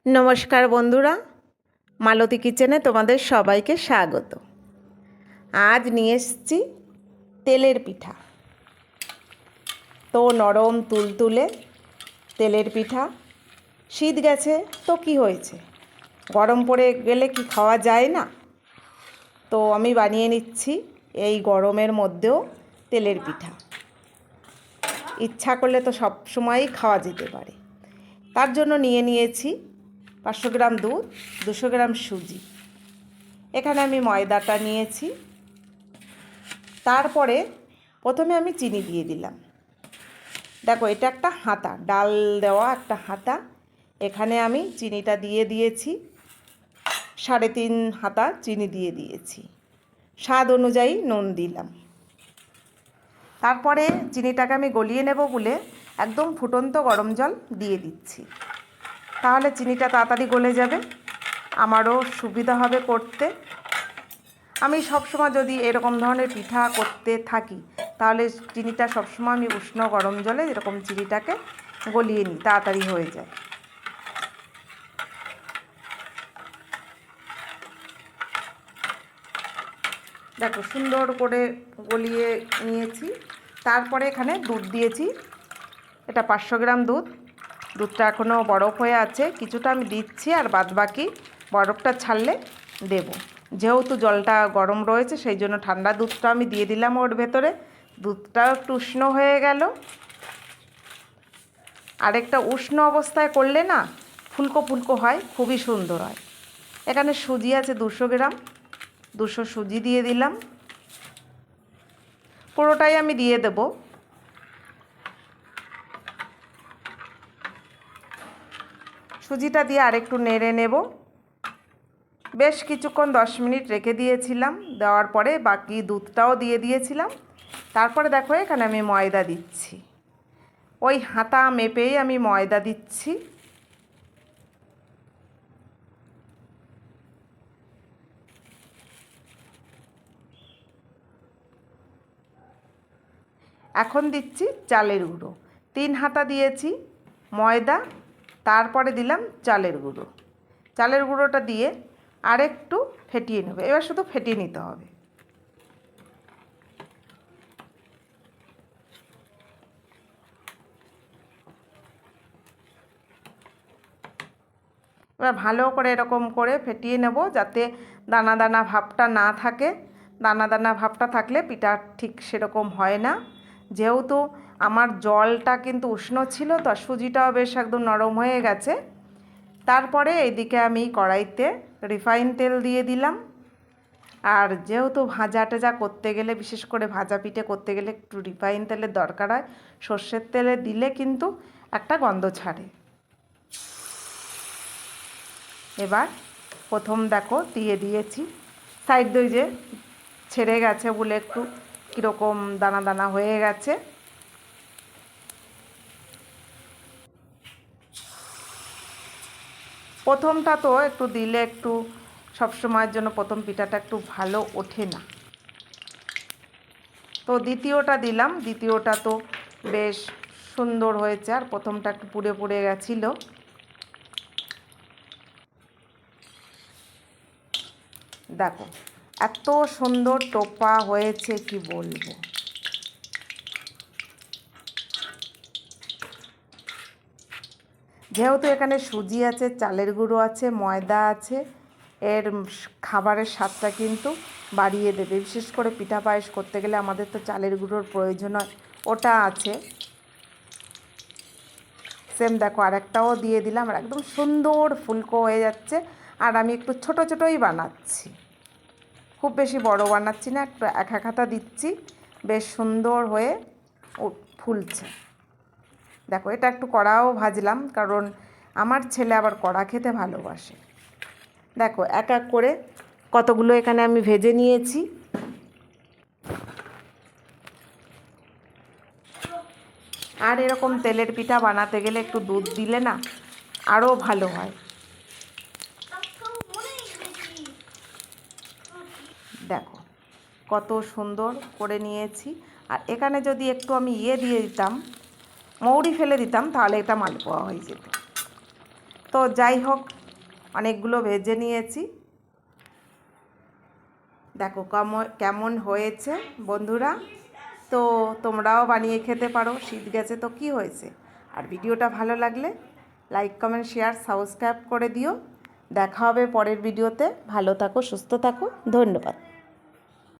নমস্কার বন্ধুরা, মালতী কিচেনে তোমাদের সবাইকে স্বাগত। আজ নিয়ে এসেছি তেলের পিঠা। তো নরম তুলতুলে তেলের পিঠা। শীত গেছে তো কি হয়েছে, গরম পড়ে গেলে কি খাওয়া যায় না? তো আমি বানিয়ে নিচ্ছি এই গরমের মধ্যেও তেলের পিঠা। ইচ্ছা করলে তো সব সময়ই খাওয়া যেতে পারে। তার জন্য নিয়ে নিয়েছি 500 গ্রাম দুধ, 200 গ্রাম সুজি। এখানে আমি ময়দাটা নিয়েছি। তারপরে প্রথমে আমি চিনি দিয়ে দিলাম। দেখো, এটা একটা হাতা, ডাল দেওয়া একটা হাতা। এখানে আমি চিনিটা দিয়ে দিয়েছি, 3.5 হাতা চিনি দিয়ে দিয়েছি। স্বাদ অনুযায়ী নুন দিলাম। তারপরে চিনিটাকে আমি গলিয়ে নেব বলে একদম ফুটন্ত গরম জল দিয়ে দিচ্ছি। তাহলে চিনিটা তাড়াতাড়ি গলে যাবে, আমারও সুবিধা হবে করতে। আমি সবসময় যদি এরকম ধরনের পিঠা করতে থাকি তাহলে চিনিটা সবসময় আমি উষ্ণ গরম জলে এরকম চিনিটাকে গলিয়ে নিই, তাড়াতাড়ি হয়ে যায়। দেখো, সুন্দর করে গলিয়ে নিয়েছি। তারপরে এখানে দুধ দিয়েছি। এটা 500 গ্রাম দুধ। দুধটা এখনও বরফ হয়ে আছে, কিছুটা আমি দিচ্ছি, আর বাদবাকি বরফটা ছাড়লে দেব। যেহেতু জলটা গরম রয়েছে সেই জন্য ঠান্ডা দুধটা আমি দিয়ে দিলাম ওর ভেতরে। দুধটাও একটু উষ্ণ হয়ে গেল। আরেকটা উষ্ণ অবস্থায় করলে না ফুলকো ফুলকো হয়, খুবই সুন্দর হয়। এখানে সুজি আছে 200 গ্রাম, 200 সুজি দিয়ে দিলাম। পুরোটাই আমি দিয়ে দেব। সুজিটা দিয়ে আরেকটু নেড়ে নেব। বেশ কিছুক্ষণ 10 মিনিট রেখে দিয়েছিলাম। দেওয়ার পরে বাকি দুধটাও দিয়ে দিয়েছিলাম। তারপরে দেখো, এখানে আমি ময়দা দিচ্ছি। ওই হাতা মেপেই আমি ময়দা দিচ্ছি। এখন দিচ্ছি চালের গুঁড়ো। 3 হাতা দিয়েছি ময়দা, তারপরে দিলাম চালের গুঁড়ো। চালের গুঁড়োটা দিয়ে আরেকটু ফেটিয়ে নেবে। এবার শুধু ফেটিয়ে নিতে হবে। এবার ভালো করে এরকম করে ফেটিয়ে নেব, যাতে দানা দানা ভাবটা না থাকে। দানা দানা ভাবটা থাকলে পিঠা ঠিক সেরকম হয় না। যেহেতু আমার জলটা কিন্তু উষ্ণ ছিল, তো সুজিটাও বেশ একদম নরম হয়ে গেছে। তারপরে এইদিকে আমি কড়াইতে রিফাইন তেল দিয়ে দিলাম। আর যেহেতু ভাজা টাজা করতে গেলে, বিশেষ করে ভাজা পিঠে করতে গেলে একটু রিফাইন তেলের দরকার হয়। সর্ষের তেলে দিলে কিন্তু একটা গন্ধ ছাড়ে। এবার প্রথম দেখো দিয়ে দিয়েছি। সাইড দিয়ে যে ছেড়ে গেছে বলে একটু কীরকম দানা দানা হয়ে গেছে। প্রথমটা তো একটু দিলে একটু সবসময়ের জন্য প্রথম পিঠাটা একটু ভালো ওঠে না। তো দ্বিতীয়টা দিলাম, দ্বিতীয়টা তো বেশ সুন্দর হয়েছে। আর প্রথমটা একটু পুড়ে পুড়ে গেছিলো। দেখো, এত সুন্দর টোপা হয়েছে কি বলবো। যেহেতু এখানে সুজি আছে, চালের গুঁড়ো আছে, ময়দা আছে, এর খাবারের স্বাদটা কিন্তু বাড়িয়ে দেবে। বিশেষ করে পিঠা পায়েস করতে গেলে আমাদের তো চালের গুঁড়োর প্রয়োজন হয়, ওটা আছে। সেম দেখো, আরেকটাও দিয়ে দিলাম। আর একদম সুন্দর ফুলকো হয়ে যাচ্ছে। আর আমি একটু ছোট ছোটোই বানাচ্ছি, খুব বেশি বড় বানাচ্ছি না, একটু এক এক হাতা দিচ্ছি। বেশ সুন্দর হয়ে ফুলছে। দেখো, এটা একটু কড়াও ভাজলাম, কারণ আমার ছেলে আবার কড়া খেতে ভালোবাসে। দেখো, এক এক করে কতগুলো এখানে আমি ভেজে নিয়েছি। আর এরকম তেলের পিঠা বানাতে গেলে একটু দুধ দিলে না আরও ভালো হয়। দেখো কত সুন্দর করে নিয়েছি। আর এখানে যদি একটু আমি দিয়ে দিতাম, মৌরি ফেলে দিতাম, তাহলে এটা মালপোয়া হয়ে যেত। তো যাই হোক, অনেকগুলো ভেজে নিয়েছি। দেখো কেমন হয়েছে বন্ধুরা। তো তোমরাও বানিয়ে খেতে পারো, শীত গেছে তো কি হয়েছে। আর ভিডিওটা ভালো লাগলে লাইক কমেন্ট শেয়ার সাবস্ক্রাইব করে দিও। দেখা হবে পরের ভিডিওতে। ভালো থাকো, সুস্থ থাকো, ধন্যবাদ।